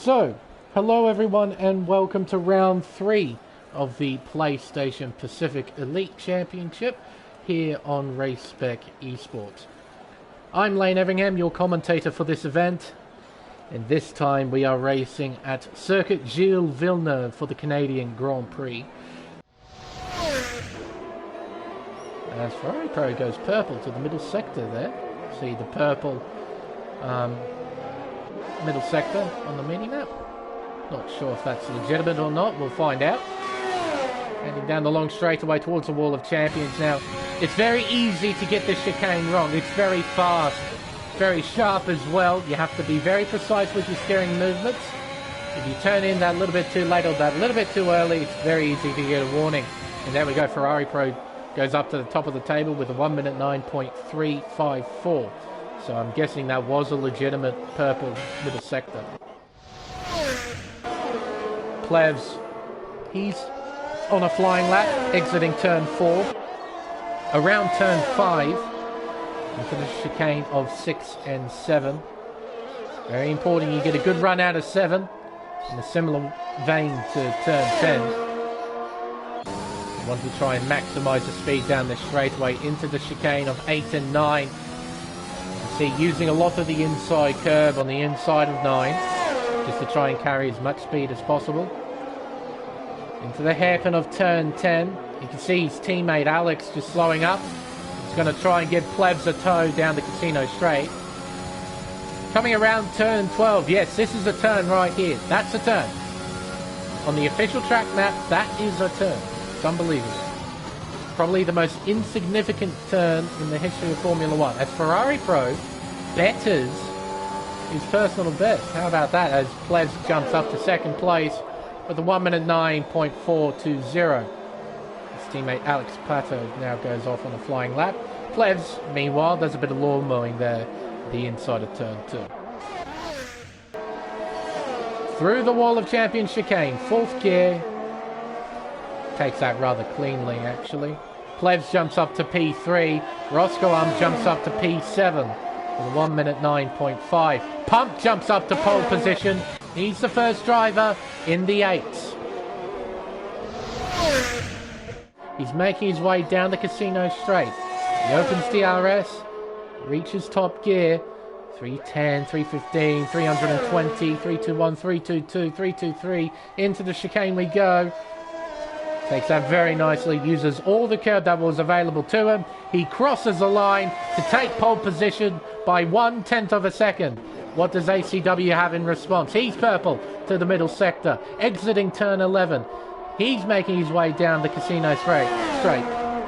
So, hello everyone and welcome to round 3 of the PlayStation Pacific Elite Championship here on Spec Esports. I'm Everingham, your commentator for this event, and this time we are racing at Circuit Gilles Villeneuve for the Canadian Grand Prix. As Ferrari Pro goes purple to the middle sector there. See the purple middle sector on the mini-map. Not sure if that's legitimate or not, we'll find out. Heading down the long straightaway towards the Wall of Champions now. It's very easy to get this chicane wrong. It's very fast, very sharp as well. You have to be very precise with your steering movements. If you turn in that little bit too late or that little bit too early, it's very easy to get a warning. And there we go, Ferrari Pro goes up to the top of the table with a 1 minute 9.354. So I'm guessing that was a legitimate purple middle sector. Plevs, he's on a flying lap, exiting turn 4. Around turn 5, into the chicane of 6 and 7. Very important you get a good run out of 7, in a similar vein to turn 10. You want to try and maximise the speed down the straightaway into the chicane of 8 and 9. See, using a lot of the inside curve on the inside of 9, just to try and carry as much speed as possible. Into the hairpin of turn 10, you can see his teammate Alex just slowing up. He's going to try and give Plebs a tow down the casino straight. Coming around turn 12, yes, this is a turn right here. That's a turn. On the official track map, that is a turn. It's unbelievable. Probably the most insignificant turn in the history of Formula 1. As Ferrari Pro betters his personal best. How about that, as Plebs jumps up to second place with a 1 minute 9.420. His teammate Alex Pato now goes off on a flying lap. Plebs, meanwhile, does a bit of lawn mowing there, the inside of turn 2. Through the Wall of Champions chicane, 4th gear. Takes that rather cleanly, actually. Plebs jumps up to P3. Roscoe jumps up to P7 with a 1 minute 9.5. Pump jumps up to pole position. He's the first driver in the 8s. He's making his way down the casino straight. He opens DRS, reaches top gear. 310, 315, 320, 321, 322, 323. Into the chicane we go. Takes that very nicely, uses all the curve that was available to him. He crosses the line to take pole position by 1/10 of a second. What does ACW have in response? He's purple to the middle sector, exiting turn 11. He's making his way down the casino straight,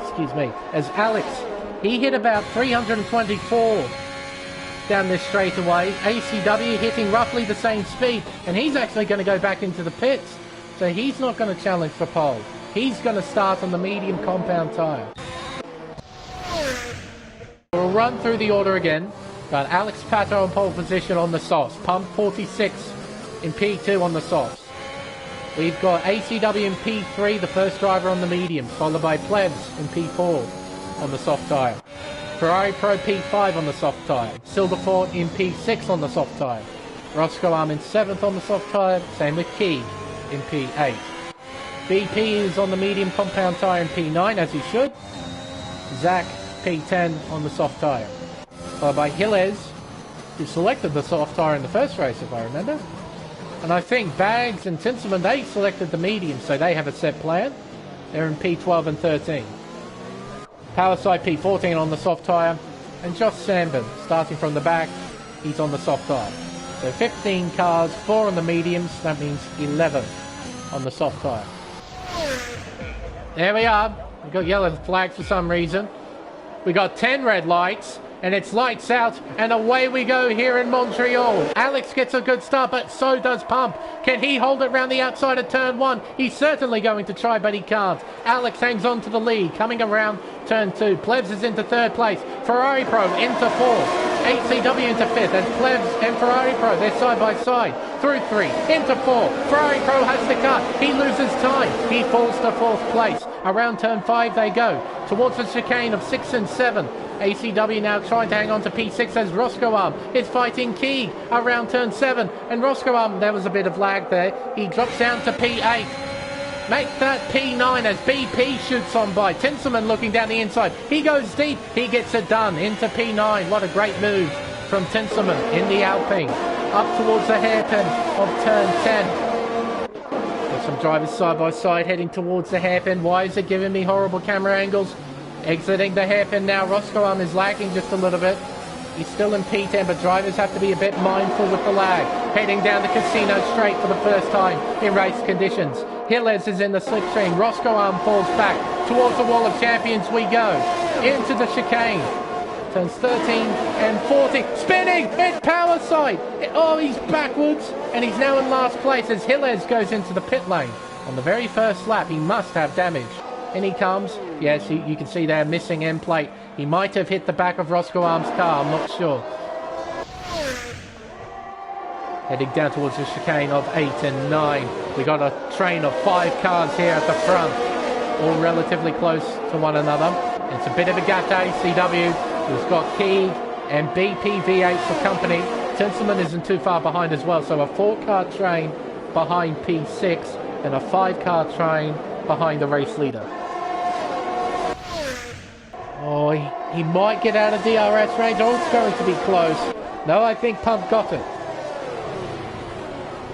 excuse me, as Alex, he hit about 324 down this straightaway. ACW hitting roughly the same speed, and he's actually going to go back into the pits. So he's not going to challenge for pole. He's going to start on the medium compound tyre. We'll run through the order again. Got Alex Pato on pole position on the softs. Pump 46 in P2 on the softs. We've got ACW in P3, the first driver on the medium, followed by Plebs in P4 on the soft tyre. Ferrari Pro P5 on the soft tyre. Silverfort in P6 on the soft tyre. Roscoe in 7th on the soft tyre. Same with Key in P8. BP is on the medium compound tyre in P9, as he should. Zach, P10 on the soft tyre. Followed by Gilles, who selected the soft tyre in the first race, if I remember. And I think Bags and Tinselman, they selected the medium, so they have a set plan. They're in P12 and 13. Powerside P14 on the soft tyre. And Josh Sandburn, starting from the back, he's on the soft tyre. So 15 cars, 4 on the mediums, that means 11 on the soft tyre. There we are. We've got yellow flags for some reason. We got 10 red lights, and it's lights out, and away we go here in Montreal. Alex gets a good start, but so does Pump. Can he hold it round the outside of turn 1? He's certainly going to try, but he can't. Alex hangs on to the lead, coming around turn 2. Plebs is into 3rd place. Ferrari Pro into 4th. ACW into 5th, and Plebs and Ferrari Pro, they're side by side. Through 3, into 4. Ferrari Pro has to cut. He loses time. He falls to 4th place. Around turn 5 they go, towards the chicane of 6 and 7. ACW now trying to hang on to P6 as Roscoe is fighting Key around turn 7. And Roscoe, there was a bit of lag there. He drops down to P8. Make that P9 as BP shoots on by. Tinselman looking down the inside. He goes deep. He gets it done into P9. What a great move from Tinselman in the Alpine. Up towards the hairpin of turn 10. Got some drivers side by side heading towards the hairpin. Why is it giving me horrible camera angles? Exiting the hairpin now. Roscoe is lagging just a little bit. He's still in P10, but drivers have to be a bit mindful with the lag. Heading down the casino straight for the first time in race conditions. Gilles is in the slipstream. Roscoe falls back. Towards the wall of champions we go. Into the chicane. Turns 13 and 40. Spinning! It's power side! Oh, he's backwards. And he's now in last place as Gilles goes into the pit lane. On the very first lap, he must have damage. In he comes. Yes, you can see there, missing end plate. He might have hit the back of Roscoe's car, I'm not sure. Heading down towards the chicane of 8 and 9. We got a train of 5 cars here at the front, all relatively close to one another. It's a bit of a gap to ACW, who's got Key and BP V8 for company. Tinselman isn't too far behind as well, so a 4-car train behind P6 and a 5-car train behind the race leader. Oh, he might get out of DRS range. Oh, it's going to be close. No, I think Pump got it.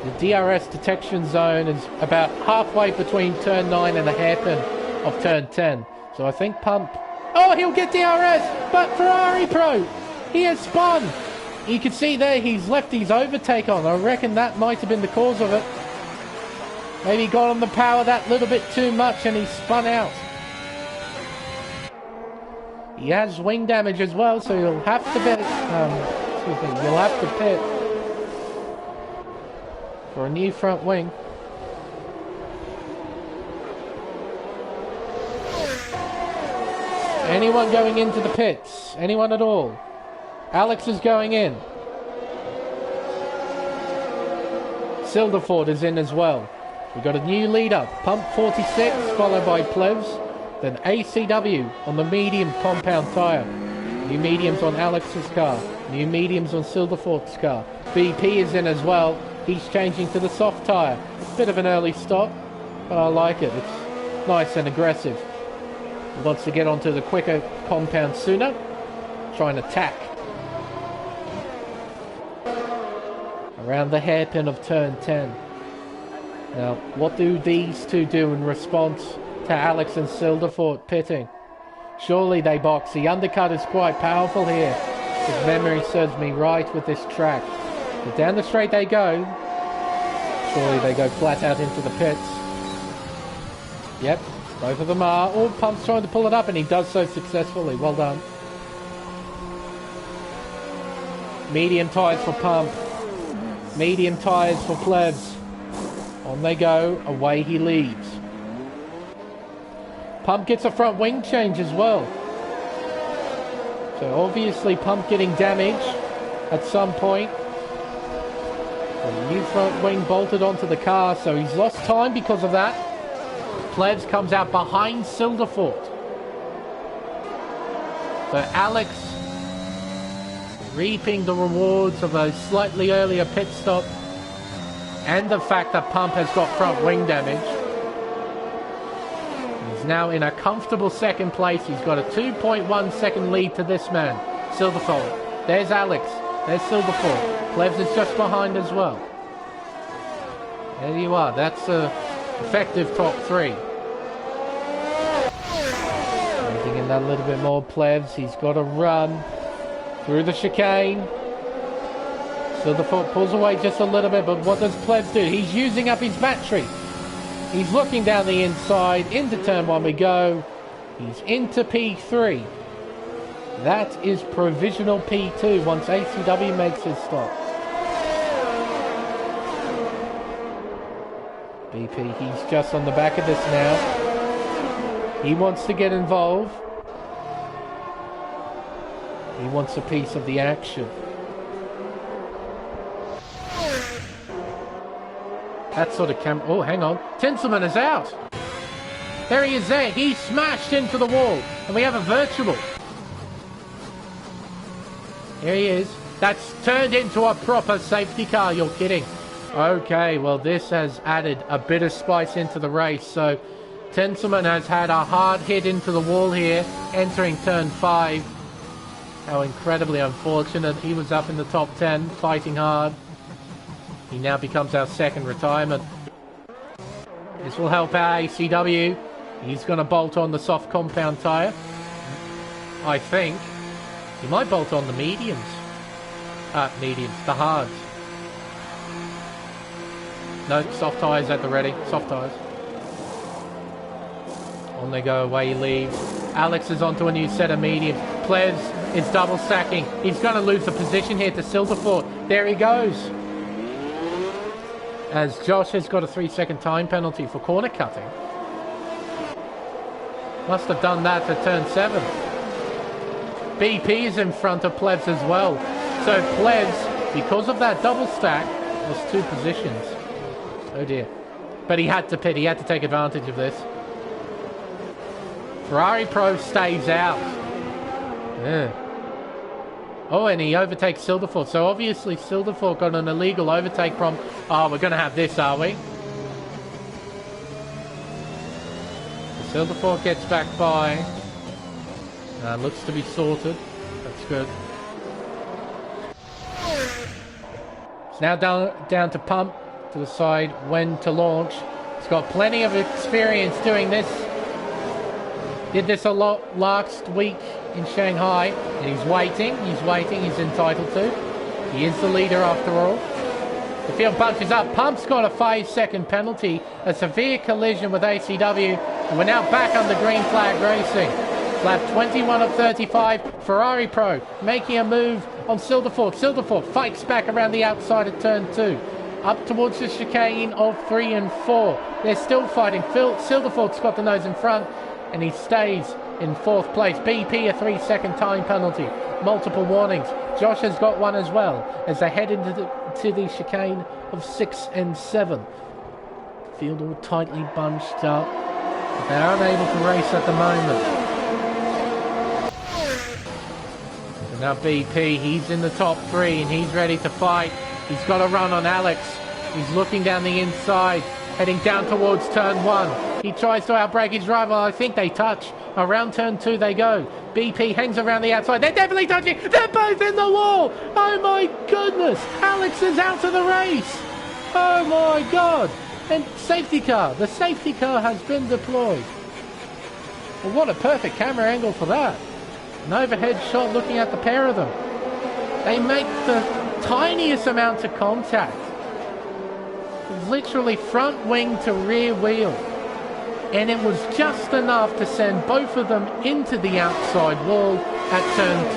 The DRS detection zone is about halfway between turn 9 and the hairpin of turn 10. So I think Pump... Oh, he'll get DRS! But Ferrari Pro! He has spun! You can see there he's left his overtake on. I reckon that might have been the cause of it. Maybe he got on the power that little bit too much and he spun out. He has wing damage as well, so you'll have to pit. You'll have to pit for a new front wing. Anyone going into the pits? Anyone at all? Alex is going in. Silderford is in as well. We've got a new leader, Pump 46, followed by Plevs. Then ACW on the medium compound tyre. New mediums on Alex's car. New mediums on Silderford's car. BP is in as well. He's changing to the soft tyre. Bit of an early stop, but I like it. It's nice and aggressive. He wants to get onto the quicker compound sooner. Trying to tack. Around the hairpin of turn 10. Now, what do these two do in response to Alex and Silderford pitting? Surely they box. The undercut is quite powerful here, if memory serves me right with this track. But down the straight they go. Surely they go flat out into the pits. Yep, both of them are. Oh, Pump's trying to pull it up and he does so successfully. Well done. Medium tyres for Pump. Medium tyres for Plebs. On they go. Away he leads. Pump gets a front wing change as well. So obviously Pump getting damage at some point. A new front wing bolted onto the car, so he's lost time because of that. Plebs comes out behind Silderford. So Alex reaping the rewards of a slightly earlier pit stop and the fact that Pump has got front wing damage. He's now in a comfortable second place. He's got a 2.1 second lead to this man, Silderford. There's Alex. There's Silderford. Plebs is just behind as well. There you are. That's a effective top 3. Making in that little bit more. Plebs. He's got to run through the chicane. Silderford pulls away just a little bit, but what does Plebs do? He's using up his battery. He's looking down the inside. Into turn 1 we go. He's into P3. That is provisional P2 once ACW makes his stop. BP, he's just on the back of this now. He wants to get involved. He wants a piece of the action. That sort of camera. Oh, hang on. Tinselman is out. There he is there. He smashed into the wall. And we have a virtual. Here he is. That's turned into a proper safety car. You're kidding. Okay, well, this has added a bit of spice into the race. So, Tinselman has had a hard hit into the wall here, entering turn 5. How incredibly unfortunate. He was up in the top 10, fighting hard. He now becomes our second retirement. This will help our ACW. He's going to bolt on the soft compound tyre. I think. He might bolt on the mediums. The hards. No, soft tyres at the ready. Soft tyres. On they go, away he leaves. Alex is onto a new set of mediums. Plebs is double stacking. He's going to lose the position here to Silverfort. There he goes. As Josh has got a 3-second time penalty for corner cutting. Must have done that to turn 7. BP is in front of Plebs as well. So Plebs, because of that double stack, lost 2 positions. Oh dear. But he had to pit. He had to take advantage of this. Ferrari Pro stays out. Yeah. Oh, and he overtakes Silverfort. So obviously Silverfort got an illegal overtake from... Oh, we're going to have this, are we? Silverfort gets back by. Looks to be sorted. That's good. It's now down to Pump to decide when to launch. He's got plenty of experience doing this. Did this a lot last week in Shanghai. And he's waiting. He's entitled to. He is the leader after all. The field bunches up. Pump's got a 5-second penalty. A severe collision with ACW. And we're now back under green flag racing. Lap 21 of 35. Ferrari Pro making a move on Silverfort. Silverfort fights back around the outside of turn 2. Up towards the chicane of 3 and 4. They're still fighting. Silverfort's got the nose in front. And he stays in 4th place. BP, a 3-second time penalty. Multiple warnings. Josh has got one as well as they head into the chicane of 6 and 7. Field all tightly bunched up. But they're unable to race at the moment. So now BP, he's in the top 3 and he's ready to fight. He's got a run on Alex. He's looking down the inside, heading down towards turn 1. He tries to outbrake his rival. I think they touch. Around turn 2 they go. BP hangs around the outside. They're definitely touching. They're both in the wall. Oh my goodness. Alex is out of the race. Oh my God. And safety car. The safety car has been deployed. Well, what a perfect camera angle for that. An overhead shot looking at the pair of them. They make the tiniest amount of contact. Literally front wing to rear wheel. And it was just enough to send both of them into the outside wall at turn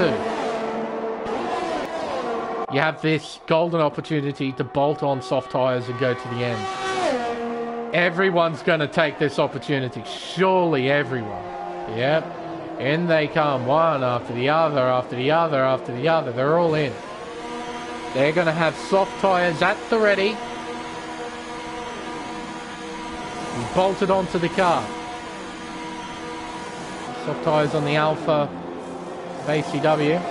2. You have this golden opportunity to bolt on soft tyres and go to the end. Everyone's going to take this opportunity. Surely everyone. Yep. In they come. One after the other, after the other, after the other. They're all in. They're going to have soft tyres at the ready. He bolted onto the car. Soft tyres on the Alpha of ACW.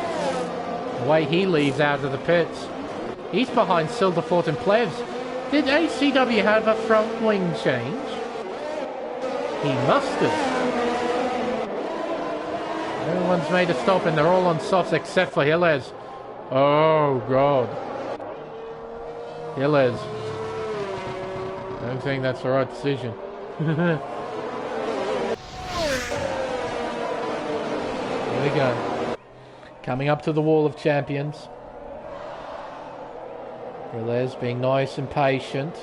The way he leaves out of the pits. He's behind Silverfort and Plebs. Did ACW have a front wing change? He must have. Everyone's made a stop and they're all on softs except for Gilles. Oh God. Gilles. I don't think that's the right decision. Here we go. Coming up to the wall of champions. Gilles being nice and patient.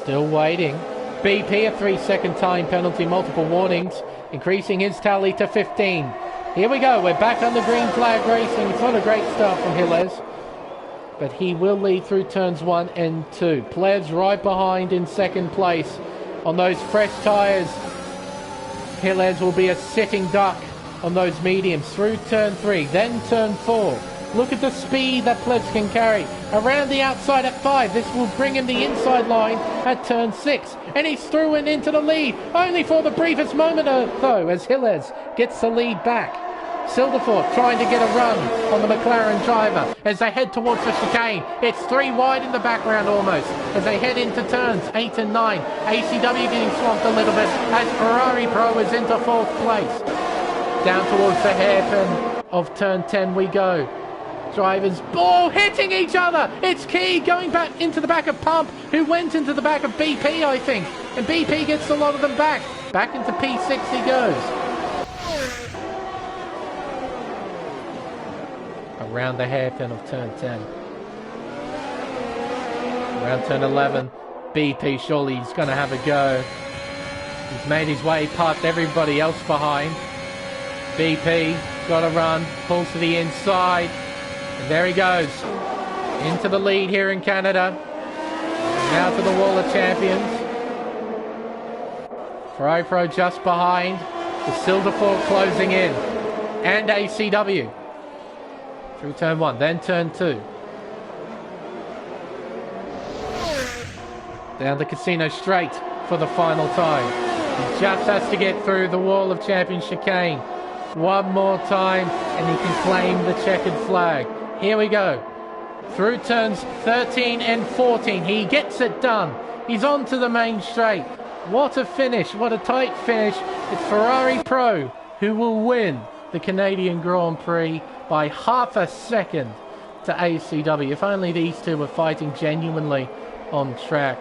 Still waiting. BP, a 3-second time penalty, multiple warnings, increasing his tally to 15. Here we go. We're back on the green flag racing. It's not a great start from Gilles, but he will lead through turns 1 and 2. Plebs right behind in second place on those fresh tyres. Gilles will be a sitting duck on those mediums through turn 3, then turn 4. Look at the speed that Plebs can carry. Around the outside at 5. This will bring him the inside line at turn 6. And he's through and into the lead. Only for the briefest moment though, as Gilles gets the lead back. Silverford trying to get a run on the McLaren driver as they head towards the chicane. It's 3 wide in the background almost as they head into turns 8 and 9. ACW getting swamped a little bit as Ferrari Pro is into 4th place. Down towards the hairpin of turn 10 we go. Drivers all hitting each other. It's Key going back into the back of Pump, who went into the back of BP, I think. And BP gets a lot of them back. Back into P6 he goes. Around the hairpin of turn 10. Around turn 11. BP, surely he's going to have a go. He's made his way past everybody else behind. BP, got to run, pulls to the inside. And there he goes. Into the lead here in Canada. Now to the Wall of Champions. Ferrari Pro just behind. The Silverford closing in. And ACW. Through turn 1, then turn 2. Down the Casino straight for the final time. He just has to get through the Wall of Champions chicane. One more time and he can claim the checkered flag. Here we go. Through turns 13 and 14. He gets it done. He's on to the main straight. What a finish. What a tight finish. It's Ferrari Pro who will win the Canadian Grand Prix by half a second to ACW. If only these two were fighting genuinely on track.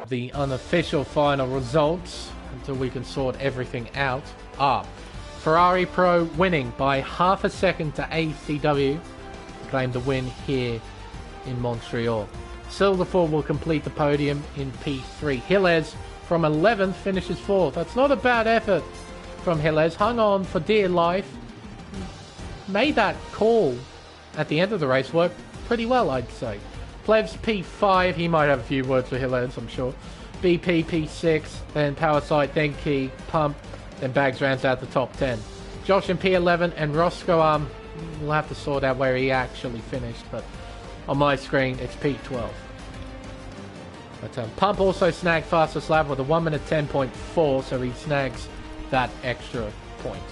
The unofficial final results, until we can sort everything out, are Ferrari Pro winning by half a second to ACW, claim the win here in Montreal. Silverford will complete the podium in P3. Gilles from 11th finishes 4th. That's not a bad effort from Gilles. Hung on for dear life. Made that call at the end of the race work pretty well, I'd say. Plevs P5, he might have a few words for Gilles, I'm sure. BP P6, then Powerside, then Key, Pump, then Bags rounds out the top 10. Josh in P11 and Roscoe, we'll have to sort out where he actually finished, but on my screen it's P12. But Pump also snagged fastest lap with a 1 minute 10.4, so he snags that extra point.